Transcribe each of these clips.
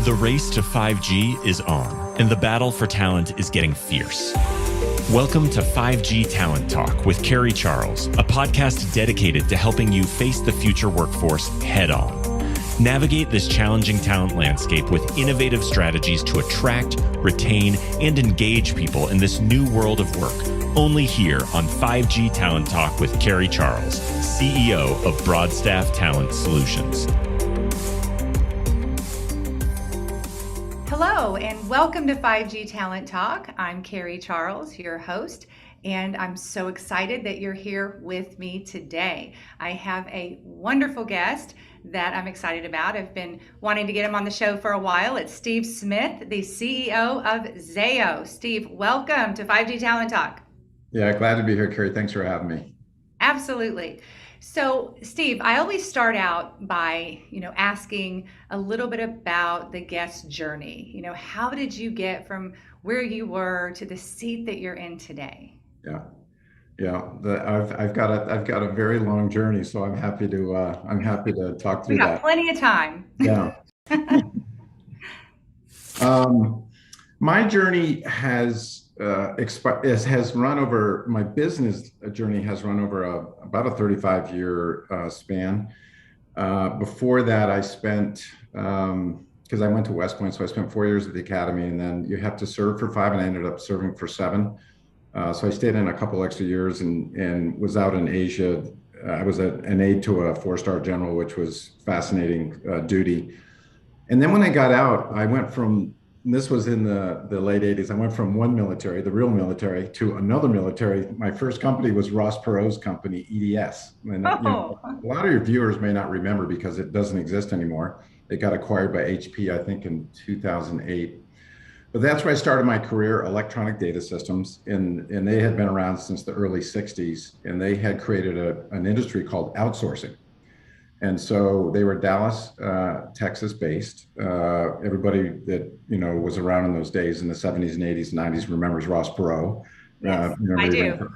The race to 5G is on, and the battle for talent is getting fierce. Welcome to 5G Talent Talk with Carrie Charles, a podcast dedicated to helping you face the future workforce head on. Navigate this challenging talent landscape with innovative strategies to attract, retain, and engage people in this new world of work. Only here on 5G Talent Talk with Carrie Charles, CEO of Broadstaff Talent Solutions. Hello, and welcome to 5G Talent Talk. I'm Carrie Charles, your host, and I'm so excited that you're here with me today. I have a wonderful guest that I'm excited about. I've been wanting to get him on the show for a while. It's Steve Smith, the CEO of Zayo. Steve, welcome to 5G Talent Talk. Yeah, glad to be here, Carrie. Thanks for having me. Absolutely. So, Steve, I always start out by, asking a little bit about the guest's journey. How did you get from where you were to the seat that you're in today? I've got a very long journey, so I'm happy to talk through that. We got plenty of time. Yeah. My journey has run over, my business journey has run over about a 35-year span. Before that, I spent, because I went to West Point, so I spent 4 years at the academy, and then you have to serve for 5, and I ended up serving for 7. So I stayed in a couple extra years and was out in Asia. I was an aide to a 4-star general, which was fascinating duty. And then when I got out, I went from, this was in the late 80s, I went from one military, the real military, to another military. My first company was Ross Perot's company, EDS. And a lot of your viewers may not remember because it doesn't exist anymore. It got acquired by HP, I think, in 2008. But that's where I started my career, electronic data systems, and they had been around since the early 60s, and they had created an industry called outsourcing. And so they were Dallas, Texas based. Everybody that was around in those days in the 70s and 80s and 90s remembers Ross Perot. Yes, I do.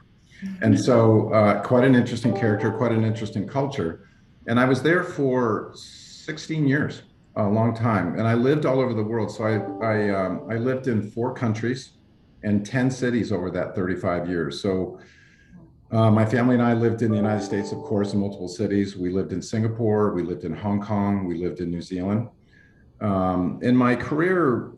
And so quite an interesting character, quite an interesting culture. And I was there for 16 years, a long time. And I lived all over the world. So I lived in 4 countries and 10 cities over that 35 years. So my family and I lived in the United States, of course, in multiple cities. We lived in Singapore, we lived in Hong Kong, we lived in New Zealand. In my career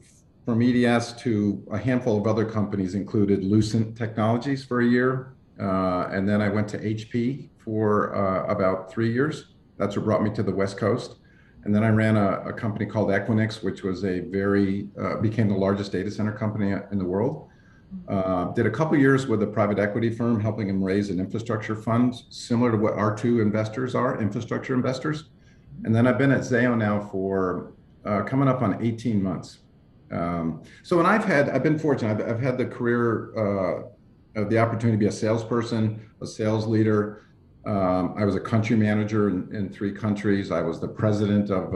from EDS to a handful of other companies included Lucent Technologies for a year. And then I went to HP for about 3 years. That's what brought me to the West Coast. And then I ran a company called Equinix, which was became the largest data center company in the world. Did a couple years with a private equity firm, helping them raise an infrastructure fund, similar to what our 2 investors are, infrastructure investors. And then I've been at Zayo now for coming up on 18 months. So I've been fortunate. I've had the career of the opportunity to be a salesperson, a sales leader. I was a country manager in 3 countries. I was the president of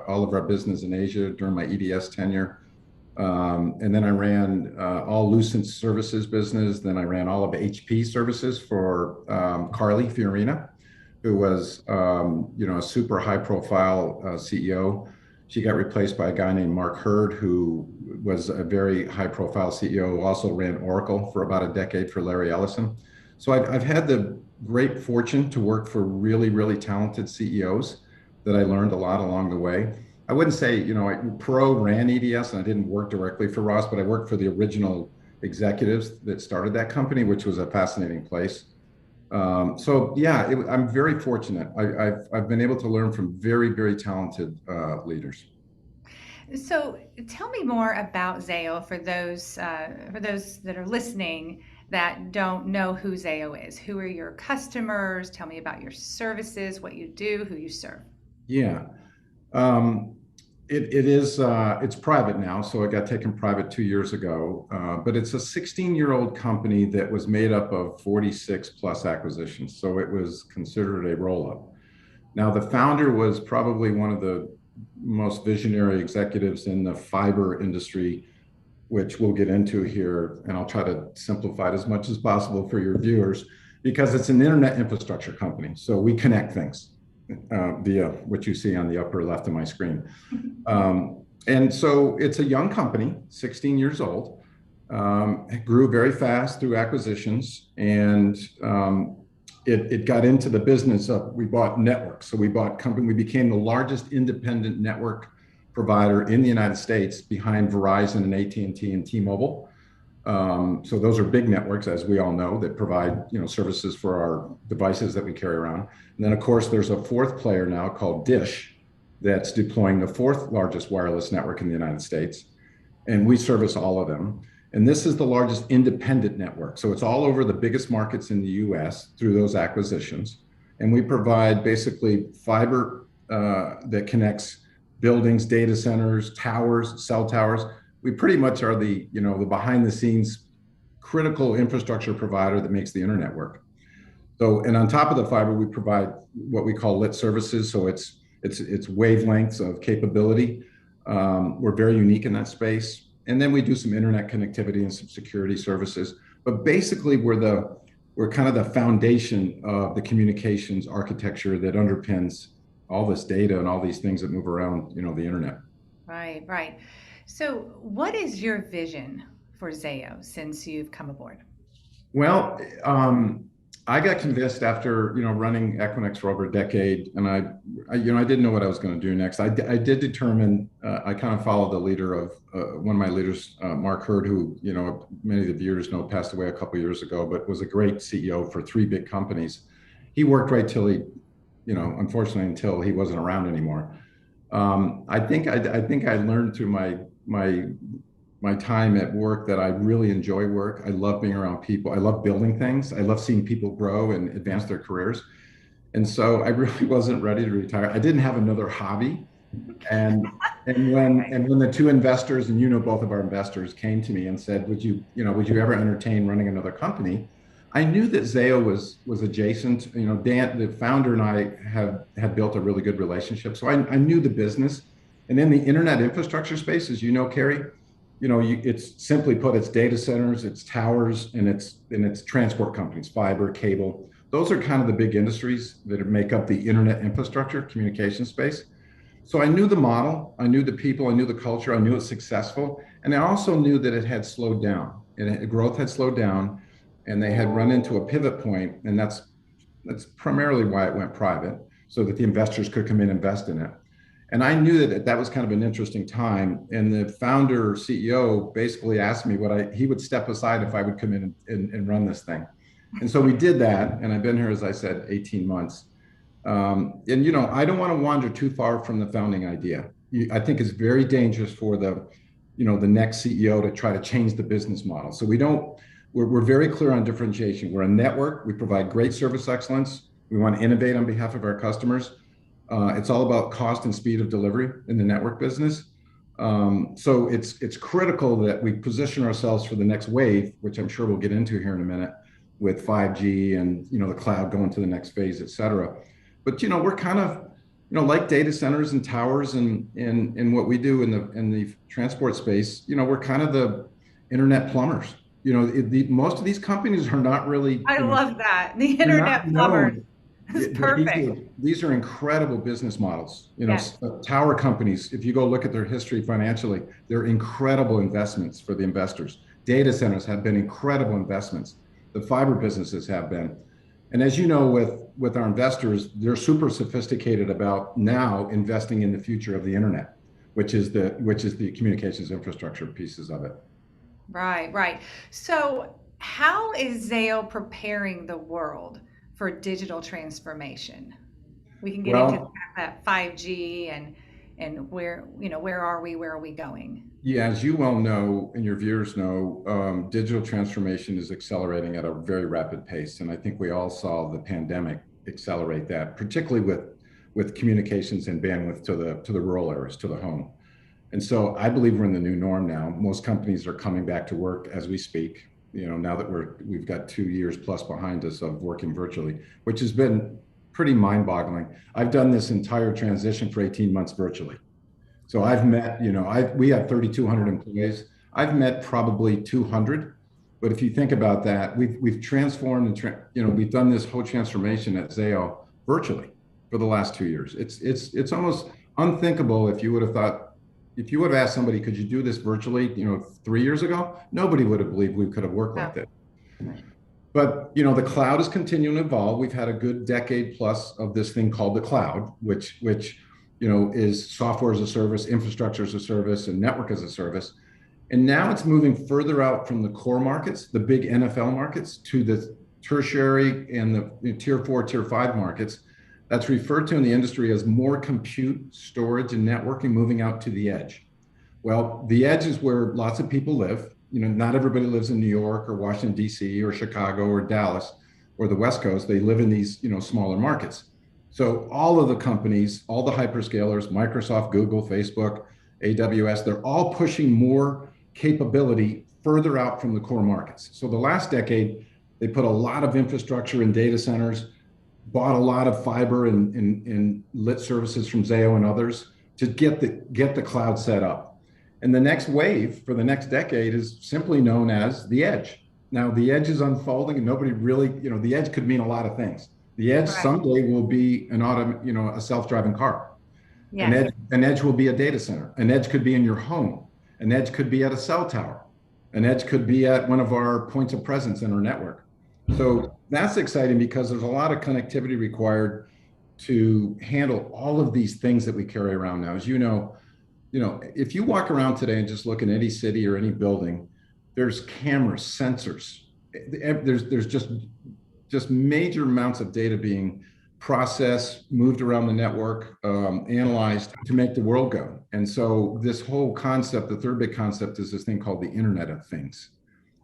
all of our business in Asia during my EDS tenure. And then I ran all Lucent services business. Then I ran all of HP services for Carrie Fiorina, who was a super high profile CEO. She got replaced by a guy named Mark Hurd, who was a very high profile CEO, who also ran Oracle for about a decade for Larry Ellison. So I've had the great fortune to work for really, really talented CEOs that I learned a lot along the way. I wouldn't say, Perot ran EDS and I didn't work directly for Ross, but I worked for the original executives that started that company, which was a fascinating place. I'm very fortunate. I've been able to learn from very, very talented leaders. So tell me more about Zayo for those that are listening that don't know who Zayo is. Who are your customers? Tell me about your services, what you do, who you serve. Yeah. It's private now, so it got taken private 2 years ago, but it's a 16-year-old company that was made up of 46 plus acquisitions, so it was considered a roll-up. Now, the founder was probably one of the most visionary executives in the fiber industry, which we'll get into here, and I'll try to simplify it as much as possible for your viewers, because it's an internet infrastructure company, so we connect things. Via what you see on the upper left of my screen. And so it's a young company, 16 years old. It grew very fast through acquisitions, and it got into the business of, we bought networks. So we bought company, we became the largest independent network provider in the United States behind Verizon and AT&T and T-Mobile. So those are big networks, as we all know, that provide services for our devices that we carry around. And then, of course, there's a fourth player now called Dish that's deploying the fourth largest wireless network in the United States, and we service all of them. And this is the largest independent network, so it's all over the biggest markets in the U.S. through those acquisitions. And we provide basically fiber that connects buildings, data centers, towers, cell towers. We pretty much are the behind the scenes critical infrastructure provider that makes the internet work. So, and on top of the fiber, we provide what we call lit services. So it's wavelengths of capability. We're very unique in that space. And then we do some internet connectivity and some security services. But basically, we're kind of the foundation of the communications architecture that underpins all this data and all these things that move around, the internet. Right, right. So, what is your vision for Zayo since you've come aboard? Well, I got convinced after running Equinix for over a decade, and I didn't know what I was going to do next. I did determine. I kind of followed the leader of one of my leaders, Mark Hurd, who many of the viewers know passed away a couple of years ago, but was a great CEO for three big companies. He worked right till he, unfortunately, until he wasn't around anymore. I think I learned through my time at work that I really enjoy work. I love being around people. I love building things. I love seeing people grow and advance their careers. And so I really wasn't ready to retire. I didn't have another hobby. And when the two investors, and both of our investors, came to me and said, would you ever entertain running another company? I knew that Zayo was adjacent. Dan, the founder, and I had built a really good relationship. So I knew the business. And in the internet infrastructure space, as you know, Carrie, it's simply put, it's data centers, it's towers, and it's transport companies, fiber, cable. Those are kind of the big industries that make up the internet infrastructure communication space. So I knew the model, I knew the people, I knew the culture, I knew it was successful. And I also knew that it had slowed down, and growth had slowed down, and they had run into a pivot point, and that's primarily why it went private, so that the investors could come in and invest in it. And I knew that was kind of an interesting time. And the founder CEO basically asked me he would step aside if I would come in and run this thing. And so we did that. And I've been here, as I said, 18 months. And I don't want to wander too far from the founding idea. I think it's very dangerous for the next CEO to try to change the business model. So we're very clear on differentiation. We're a network. We provide great service excellence. We want to innovate on behalf of our customers. It's all about cost and speed of delivery in the network business. So it's critical that we position ourselves for the next wave, which I'm sure we'll get into here in a minute, with 5G and the cloud going to the next phase, et cetera. But we're kind of like data centers and towers and what we do in the transport space. We're kind of the internet plumbers. Most of these companies are not really. I love that, the internet plumbers. It's perfect. These are incredible business models. Yes. Tower companies, if you go look at their history financially, they're incredible investments for the investors. Data centers have been incredible investments. The fiber businesses have been. And as you know, with our investors, they're super sophisticated about now investing in the future of the internet, which is the communications infrastructure pieces of it. Right, right. So how is Zayo preparing the world for digital transformation? We can get into that 5G and where are we going? Yeah, as you well know, and your viewers know, digital transformation is accelerating at a very rapid pace. And I think we all saw the pandemic accelerate that, particularly with communications and bandwidth to the rural areas, to the home. And so I believe we're in the new norm now. Most companies are coming back to work as we speak. Now that we've got 2 years plus behind us of working virtually, which has been pretty mind-boggling. I've done this entire transition for 18 months virtually. So I've met, we have 3,200 employees. I've met probably 200. But if you think about that, we've transformed and we've done this whole transformation at Zayo virtually for the last 2 years. It's almost unthinkable if you would have thought if you would have asked somebody, could you do this virtually, 3 years ago, nobody would have believed we could have worked like Oh, that. right. But the cloud is continuing to evolve. We've had a good decade plus of this thing called the cloud, which is software as a service, infrastructure as a service, and network as a service. And now it's moving further out from the core markets, the big NFL markets, to the tertiary and the tier 4, tier 5 markets. That's referred to in the industry as more compute, storage, and networking moving out to the edge. Well, the edge is where lots of people live. Not everybody lives in New York or Washington, D.C. or Chicago or Dallas or the West Coast. They live in these, smaller markets. So all of the companies, all the hyperscalers, Microsoft, Google, Facebook, AWS, they're all pushing more capability further out from the core markets. So the last decade, they put a lot of infrastructure in data centers, bought a lot of fiber and lit services from Zayo and others to get the cloud set up. And the next wave for the next decade is simply known as the edge. Now, the edge is unfolding, and nobody really, the edge could mean a lot of things. The edge Right. someday will be a self-driving car. Yes. An edge will be a data center. An edge could be in your home. An edge could be at a cell tower. An edge could be at one of our points of presence in our network. So that's exciting because there's a lot of connectivity required to handle all of these things that we carry around now. As if you walk around today and just look in any city or any building, there's cameras, sensors. There's just major amounts of data being processed, moved around the network, analyzed to make the world go. And so this whole concept, the third big concept, is this thing called the Internet of Things.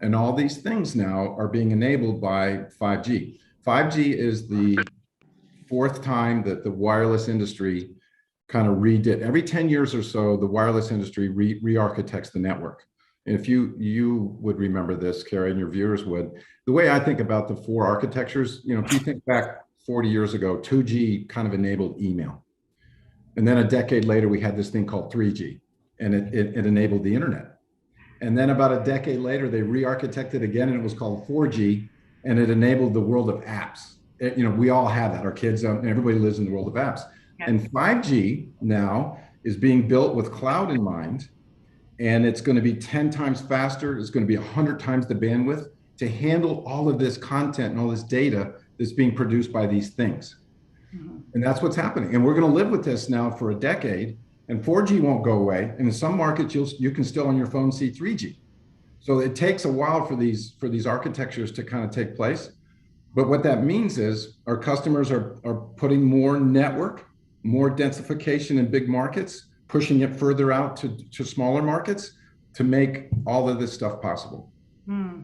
And all these things now are being enabled by 5G. 5G is the fourth time that the wireless industry kind of redid. Every 10 years or so, the wireless industry re-architects the network. And if you would remember this, Carrie, and your viewers would, the way I think about the four architectures, if you think back 40 years ago, 2G kind of enabled email. And then a decade later, we had this thing called 3G, and it enabled the internet. And then about a decade later, they re-architected again, and it was called 4G, and it enabled the world of apps. We all have that. Our kids, everybody lives in the world of apps. Yes. And 5G now is being built with cloud in mind, and it's going to be 10 times faster. It's going to be 100 times the bandwidth to handle all of this content and all this data that's being produced by these things. Mm-hmm. And that's what's happening. And we're going to live with this now for a decade, and 4G won't go away. And in some markets, you can still on your phone see 3G. So it takes a while for these architectures to kind of take place. But what that means is our customers are putting more network, more densification in big markets, pushing it further out to smaller markets to make all of this stuff possible. Hmm.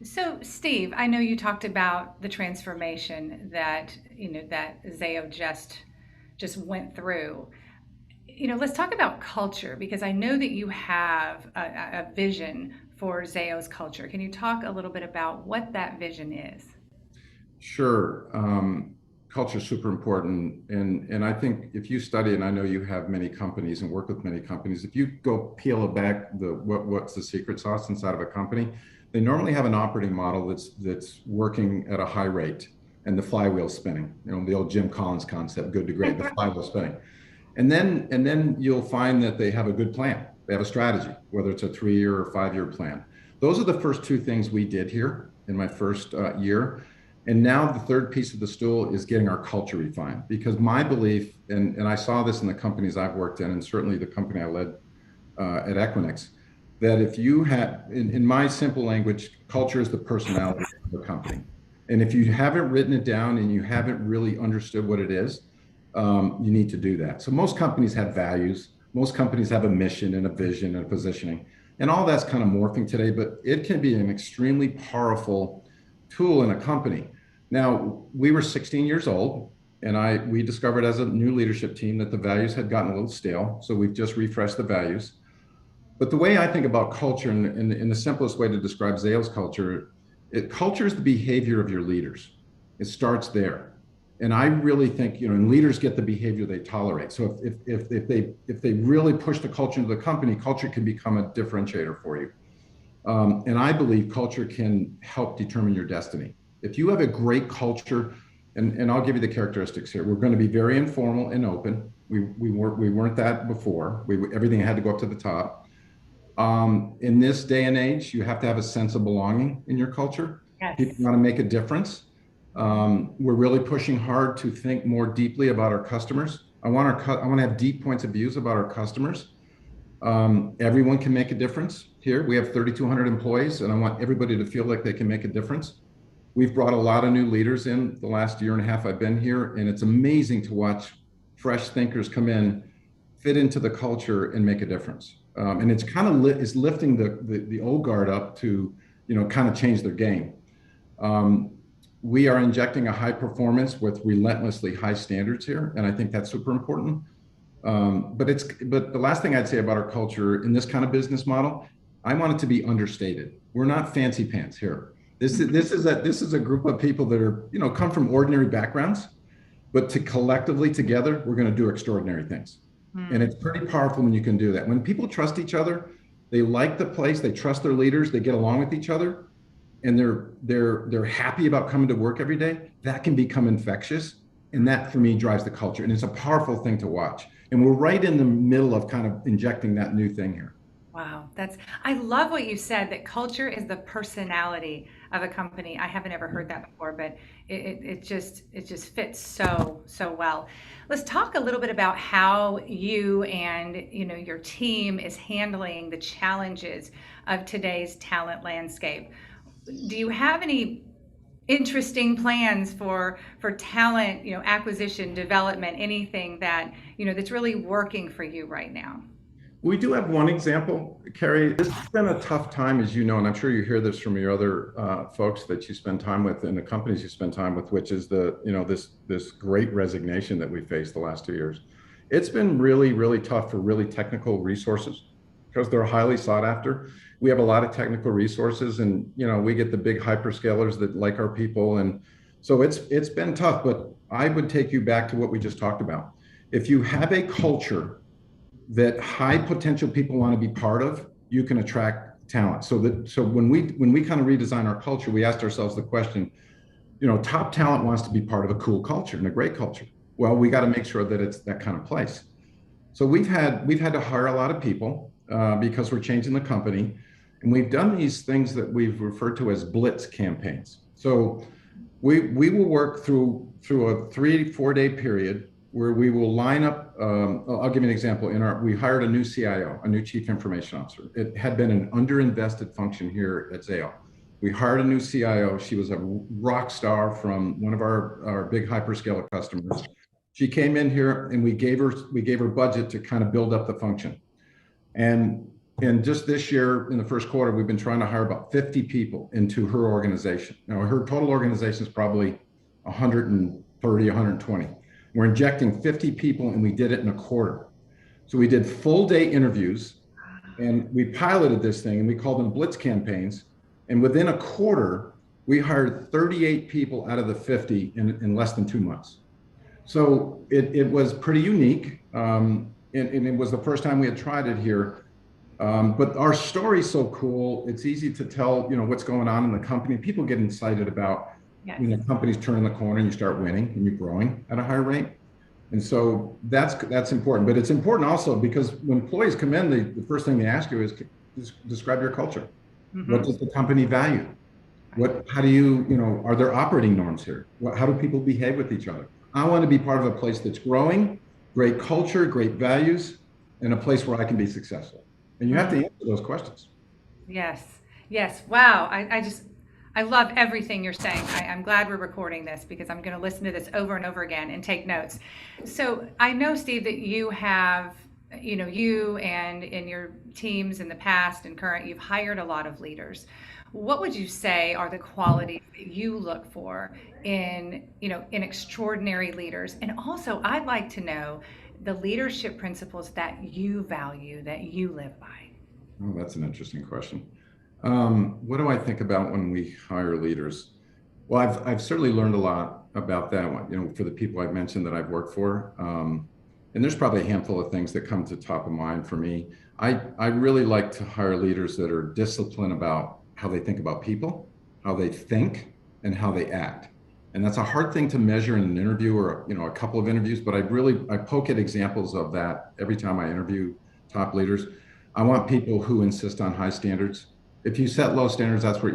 So, Steve, I know you talked about the transformation that that Zayo just went through. Let's talk about culture, because I know that you have a vision for Zayo's culture. Can you talk a little bit about what that vision is? Sure. Culture is super important. And I think if you study, and I know you have many companies and work with many companies, if you go peel back what's the secret sauce inside of a company, they normally have an operating model that's working at a high rate and the flywheel spinning. The old Jim Collins concept, good to great, the flywheel spinning. And then you'll find that they have a good plan. They have a strategy, whether it's a 3-year or 5-year plan. Those are the first two things we did here in my first year. And now the third piece of the stool is getting our culture refined, because my belief, and I saw this in the companies I've worked in, and certainly the company I led at Equinix, that if you have, in my simple language, culture is the personality of the company. And if you haven't written it down and you haven't really understood what it is, you need to do that. So most companies have values. Most companies have a mission and a vision and a positioning. And all that's kind of morphing today, but it can be an extremely powerful tool in a company. Now, we were 16 years old, and we discovered as a new leadership team that the values had gotten a little stale. So we've just refreshed the values. But the way I think about culture, and the simplest way to describe Zayo's culture, culture is the behavior of your leaders. It starts there. And I really think, and leaders get the behavior they tolerate. So if they really push the culture into the company, culture can become a differentiator for you. And I believe culture can help determine your destiny. If you have a great culture, and I'll give you the characteristics here. We're going to be very informal and open. We weren't that before. Everything had to go up to the top. In this day and age, you have to have a sense of belonging in your culture. People Yes. want to make a difference. We're really pushing hard to think more deeply about our customers. I want to have deep points of views about our customers. Everyone can make a difference here. We have 3,200 employees, and I want everybody to feel like they can make a difference. We've brought a lot of new leaders in the last year and a half I've been here, and it's amazing to watch fresh thinkers come in, fit into the culture, and make a difference. And it's kind of it's lifting the old guard up to, kind of change their game. Um, we are injecting a high performance with relentlessly high standards here, and I think that's super important. But the last thing I'd say about our culture in this kind of business model, I want it to be understated. We're not fancy pants here. This is a group of people that are, come from ordinary backgrounds, but collectively together, we're going to do extraordinary things. And it's pretty powerful when you can do that. When people trust each other, they like the place, they trust their leaders, they get along with each other, and they're happy about coming to work every day. That can become infectious, and that for me drives the culture. And it's a powerful thing to watch. And we're right in the middle of kind of injecting that new thing here. Wow, I love what you said, that culture is the personality of a company. I haven't ever heard that before, but it just fits so well. Let's talk a little bit about how you and your team is handling the challenges of today's talent landscape. Do you have any interesting plans for talent, acquisition, development, anything that that's really working for you right now? We do have one example, Carrie. This has been a tough time, as you know, and I'm sure you hear this from your other folks that you spend time with and the companies you spend time with, which is this great resignation that we faced the last 2 years. It's been really, really tough for really technical resources because they're highly sought after. We have a lot of technical resources, and we get the big hyperscalers that like our people, and so it's been tough. But I would take you back to what we just talked about. If you have a culture that high potential people want to be part of, you can attract talent. So when we kind of redesign our culture, we asked ourselves the question, top talent wants to be part of a cool culture and a great culture. Well, we got to make sure that it's that kind of place. So we've had to hire a lot of people because we're changing the company, and we've done these things that we've referred to as blitz campaigns. So we will work through a 3-4 day period where we will line up. I'll give you an example. We hired a new CIO, a new Chief Information Officer. It had been an underinvested function here at Zayo. We hired a new CIO. She was a rock star from one of our big hyperscaler customers. She came in here, and we gave her budget to kind of build up the function. And just this year, in the first quarter, we've been trying to hire about 50 people into her organization. Now, her total organization is probably 130, 120. We're injecting 50 people, and we did it in a quarter. So we did full day interviews, and we piloted this thing, and we called them blitz campaigns. And within a quarter, we hired 38 people out of the 50 in less than 2 months. So it was pretty unique. And it was the first time we had tried it here. But our story's so cool. It's easy to tell, what's going on in the company. People get excited about, Yes. companies turning the corner and you start winning and you're growing at a higher rate. And so that's important. But it's important also because when employees come in, the first thing they ask you is describe your culture. Mm-hmm. What does the company value? How do are there operating norms here? How do people behave with each other? I want to be part of a place that's growing, great culture, great values, and a place where I can be successful. And you have to answer those questions. Yes. Wow. I love everything you're saying. I'm glad we're recording this because I'm going to listen to this over and over again and take notes. So I know, Steve, that you have, you and in your teams in the past and current, you've hired a lot of leaders. What would you say are the qualities that you look for in extraordinary leaders? And also, I'd like to know the leadership principles that you value, that you live by. Oh, that's an interesting question. What do I think about when we hire leaders? Well, I've certainly learned a lot about that one, for the people I've mentioned that I've worked for. And there's probably a handful of things that come to top of mind for me. I really like to hire leaders that are disciplined about how they think about people, how they think, and how they act. And that's a hard thing to measure in an interview or, a couple of interviews, but I poke at examples of that every time I interview top leaders. I want people who insist on high standards. If you set low standards, that's where,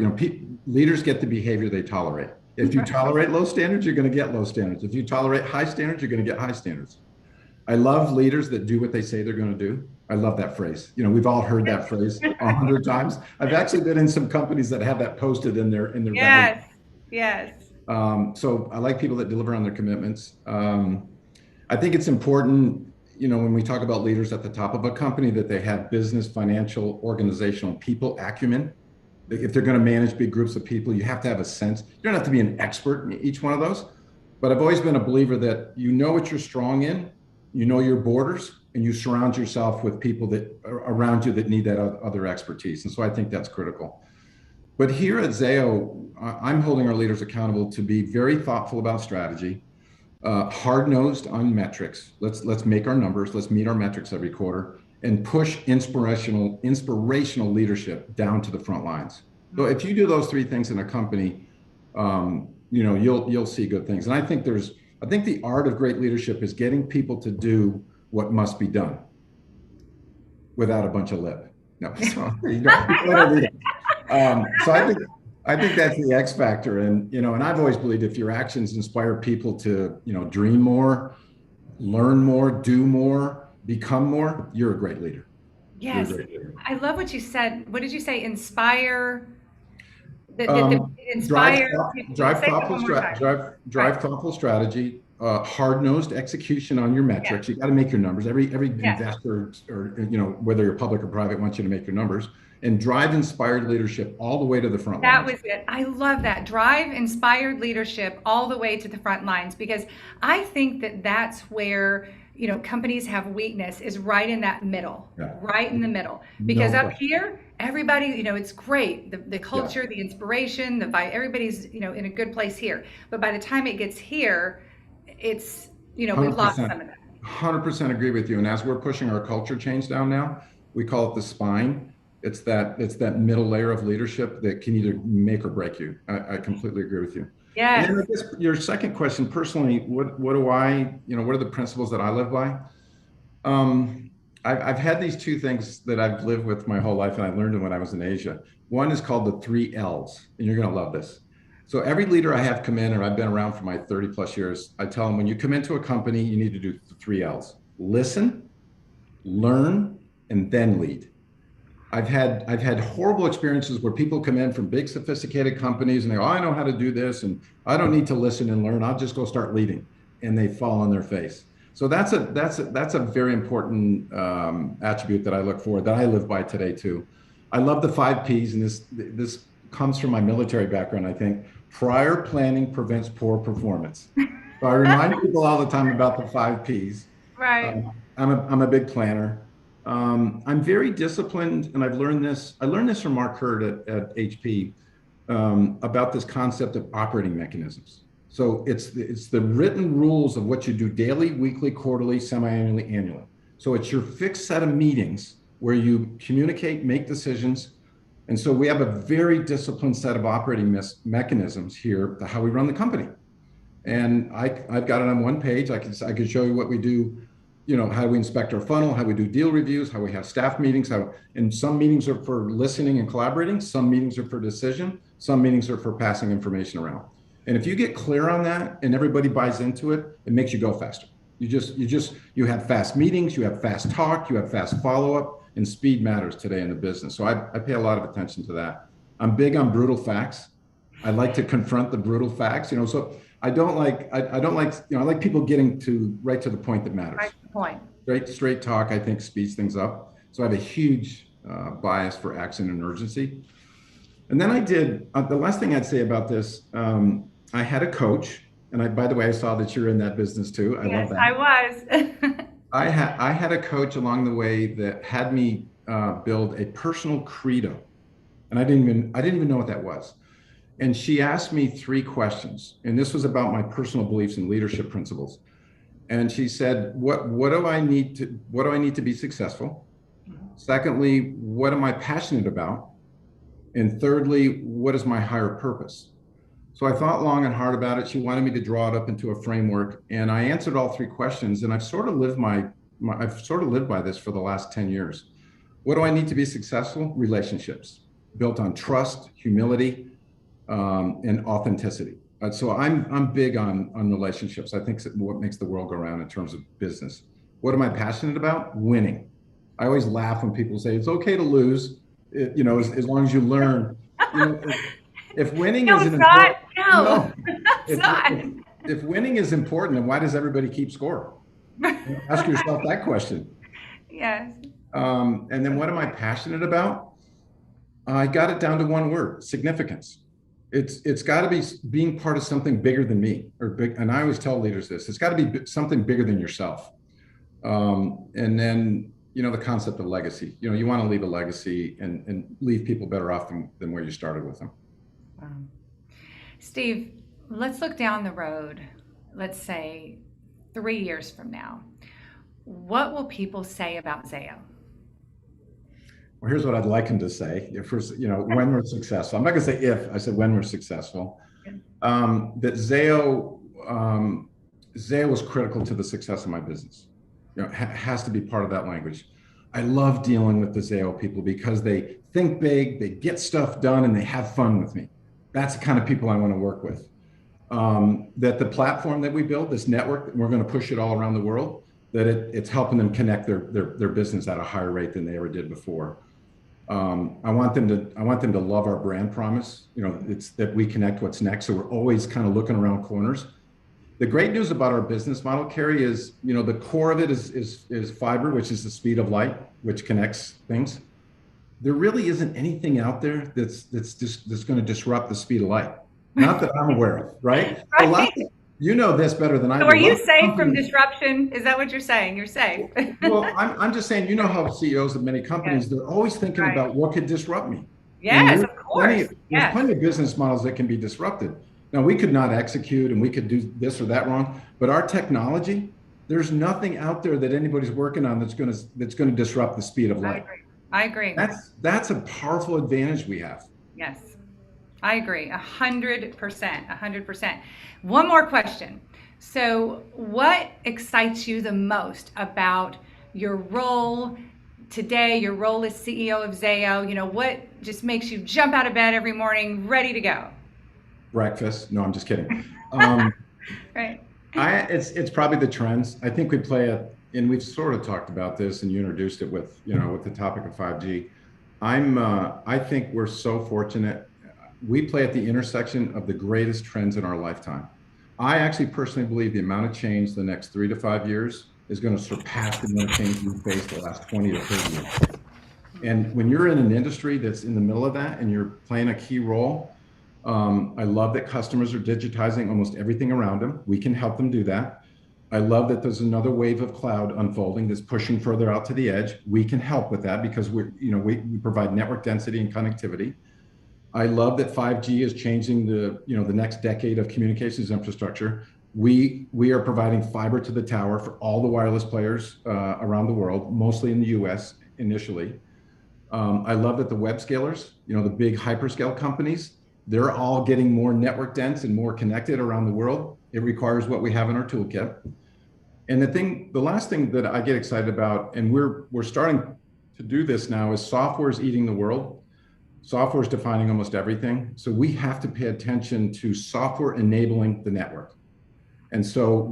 leaders get the behavior they tolerate. If you tolerate low standards, you're going to get low standards. If you tolerate high standards, you're going to get high standards. I love leaders that do what they say they're going to do. I love that phrase. We've all heard that phrase 100 times. I've actually been in some companies that have that posted in their value. Yes. So I like people that deliver on their commitments. I think it's important, when we talk about leaders at the top of a company, that they have business, financial, organizational, people acumen. If they're going to manage big groups of people, you have to have a sense. You don't have to be an expert in each one of those, but I've always been a believer that what you're strong in, your borders, and you surround yourself with people that are around you that need that other expertise. And so I think that's critical. But here at Zayo, I'm holding our leaders accountable to be very thoughtful about strategy, hard-nosed on metrics. Let's make our numbers. Let's meet our metrics every quarter, and push inspirational leadership down to the front lines. So if you do those three things in a company, you'll see good things. And I think the art of great leadership is getting people to do what must be done without a bunch of lip. No, so you don't need it. So I think that's the X factor. And, and I've always believed if your actions inspire people to, dream more, learn more, do more, become more, you're a great leader. Yes. I love what you said. What did you say? Inspire? Drive thoughtful strategy, hard-nosed execution on your metrics. You got to make your numbers. Every investor, or whether you're public or private, wants you to make your numbers, and drive inspired leadership all the way to the front lines. That was it. I love that. Drive inspired leadership all the way to the front lines, because I think that that's where companies have weakness, is right in that middle, right in the middle. Because up here, everybody, it's great. The culture, the inspiration, everybody's, in a good place here. But by the time it gets here, it's, we've lost some of that. 100% agree with you. And as we're pushing our culture change down now, we call it the spine. It's that middle layer of leadership that can either make or break you. I completely agree with you. Yeah. And then I guess your second question, personally, what are the principles that I live by? I've had these two things that I've lived with my whole life, and I learned them when I was in Asia. One is called the 3 L's, and you're going to love this. So every leader I have come in, or I've been around for my 30 plus years, I tell them, when you come into a company, you need to do the 3 L's: listen, learn, and then lead. I've had horrible experiences where people come in from big sophisticated companies and they go, I know how to do this, and I don't need to listen and learn. I'll just go start leading, and they fall on their face. So that's a very important attribute that I look for, that I live by today too. I love the 5 Ps, and this comes from my military background. I think prior planning prevents poor performance. So I remind people all the time about the 5 Ps. Right. I'm a big planner. I'm very disciplined, and I learned this from Mark Hurd at HP, about this concept of operating mechanisms. So it's the written rules of what you do daily, weekly, quarterly, semi-annually, annually. So it's your fixed set of meetings where you communicate, make decisions. And so we have a very disciplined set of operating mechanisms here, how we run the company. And I've got it on one page. I could show you what we do. How we inspect our funnel, how we do deal reviews, how we have staff meetings, and some meetings are for listening and collaborating, some meetings are for decision, some meetings are for passing information around. And if you get clear on that and everybody buys into it, it makes you go faster. You have fast meetings, you have fast talk, you have fast follow-up, and speed matters today in the business. So I pay a lot of attention to that. I'm big on brutal facts. I like to confront the brutal facts, so I like people getting right to the point that matters. Right to the point. Straight talk, I think, speeds things up. So I have a huge bias for action and urgency. And then the last thing I'd say about this, I had a coach, and by the way, I saw that you're in that business too. I love that. I was. I had a coach along the way that had me build a personal credo, and I didn't even know what that was. And she asked me 3 questions, and this was about my personal beliefs and leadership principles. And she said, what do I need to be successful? Secondly, what am I passionate about? And thirdly, what is my higher purpose? So I thought long and hard about it. She wanted me to draw it up into a framework, and I answered all three questions. And I've sort of lived I've sort of lived by this for the last 10 years. What do I need to be successful? Relationships built on trust, humility, and authenticity. So I'm big on relationships. I think it's what makes the world go round in terms of business. What am I passionate about? Winning. I always laugh when people say it's okay to lose, as long as you learn. You know, if winning No, is an it's not. important, No, no, it's if, not. if winning is important, then why does everybody keep score? Ask yourself that question. Yes. And then what am I passionate about? I got it down to one word: significance. It's got to be being part of something bigger than me, or big. And I always tell leaders this: it's got to be something bigger than yourself. And then the concept of legacy. You want to leave a legacy and leave people better off than where you started with them. Wow. Steve, let's look down the road. Let's say 3 years from now. What will people say about Zayo? Well, here's what I'd like him to say. If when we're successful, I'm not going to say if. I said when we're successful. That Zayo was critical to the success of my business. Has to be part of that language. I love dealing with the Zayo people because they think big, they get stuff done, and they have fun with me. That's the kind of people I want to work with. That the platform that we build, this network, we're going to push it all around the world, that it's helping them connect their business at a higher rate than they ever did before. I want them to love our brand promise. It's that we connect what's next. So we're always kind of looking around corners. The great news about our business model, Carrie, is the core of it is fiber, which is the speed of light, which connects things. There really isn't anything out there that's going to disrupt the speed of light. Not that I'm aware of, right? Right. You know this better than I do. So are you safe from disruption? Is that what you're saying? You're safe. Well, I'm just saying, how CEOs of many companies, Yes. they're always thinking Right. about what could disrupt me. Yes, of course. There's plenty of business models that can be disrupted. Now, we could not execute and we could do this or that wrong, but our technology, there's nothing out there that anybody's working on that's going to disrupt the speed of light. I agree. That's a powerful advantage we have. Yes, I agree. 100%. 100%. One more question. So, what excites you the most about your role today? Your role as CEO of Zayo. What just makes you jump out of bed every morning, ready to go? Breakfast. No, I'm just kidding. Right. It's probably the trends. I think we play it, and we've sort of talked about this, and you introduced it with the topic of 5G. I think we're so fortunate. We play at the intersection of the greatest trends in our lifetime. I actually personally believe the amount of change the next 3 to 5 years is going to surpass the amount of change we've faced the last 20 to 30 years. And when you're in an industry that's in the middle of that and you're playing a key role, I love that customers are digitizing almost everything around them. We can help them do that. I love that there's another wave of cloud unfolding that's pushing further out to the edge. We can help with that because we provide network density and connectivity. I love that 5G is changing the next decade of communications infrastructure. We are providing fiber to the tower for all the wireless players around the world, mostly in the US initially. I love that the web scalers, the big hyperscale companies, they're all getting more network dense and more connected around the world. It requires what we have in our toolkit. And the last thing that I get excited about, and we're starting to do this now, is software is eating the world. Software is defining almost everything. So we have to pay attention to software enabling the network. And so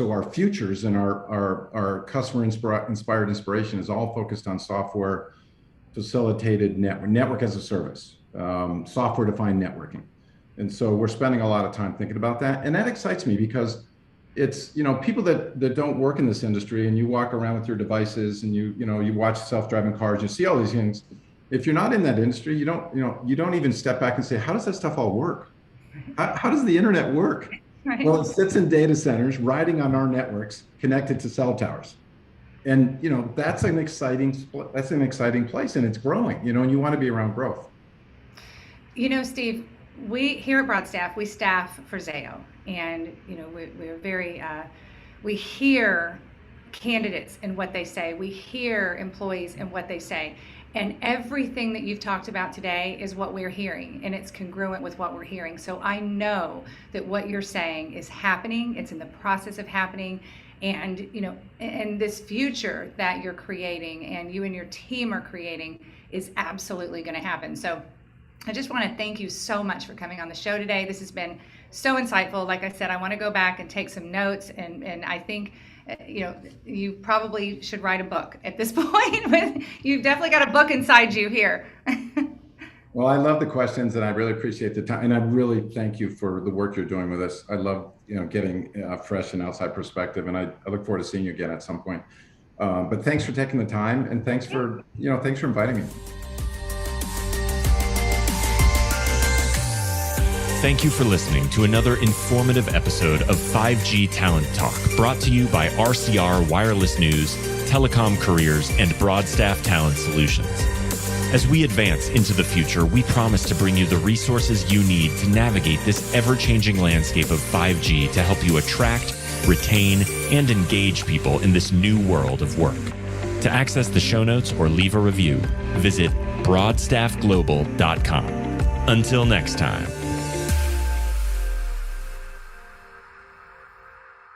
our futures and our customer inspired inspiration is all focused on software facilitated network as a service, software defined networking. And so we're spending a lot of time thinking about that. And that excites me because it's, people that don't work in this industry, and you walk around with your devices and you watch self-driving cars, you see all these things. If you're not in that industry, you don't even step back and say, how does that stuff all work? How does the internet work? Right. Well, it sits in data centers, riding on our networks, connected to cell towers. And that's an exciting place, and it's growing, and you want to be around growth. Steve, we here at Broadstaff, we staff for Zayo, and we're very we hear candidates and what they say. We hear employees and what they say. And everything that you've talked about today is what we're hearing, and it's congruent with what we're hearing. So I know that what you're saying is happening. It's in the process of happening. And, and this future that you're creating and you and your team are creating is absolutely going to happen. So I just want to thank you so much for coming on the show today. This has been so insightful. Like I said, I want to go back and take some notes, and I think you probably should write a book at this point, but you've definitely got a book inside you here. Well, I love the questions, and I really appreciate the time, and I really thank you for the work you're doing with us. I love, getting a fresh and outside perspective, and I look forward to seeing you again at some point. But thanks for taking the time, and thanks for inviting me. Thank you for listening to another informative episode of 5G Talent Talk, brought to you by RCR Wireless News, Telecom Careers, and Broadstaff Talent Solutions. As we advance into the future, we promise to bring you the resources you need to navigate this ever-changing landscape of 5G to help you attract, retain, and engage people in this new world of work. To access the show notes or leave a review, visit broadstaffglobal.com. Until next time.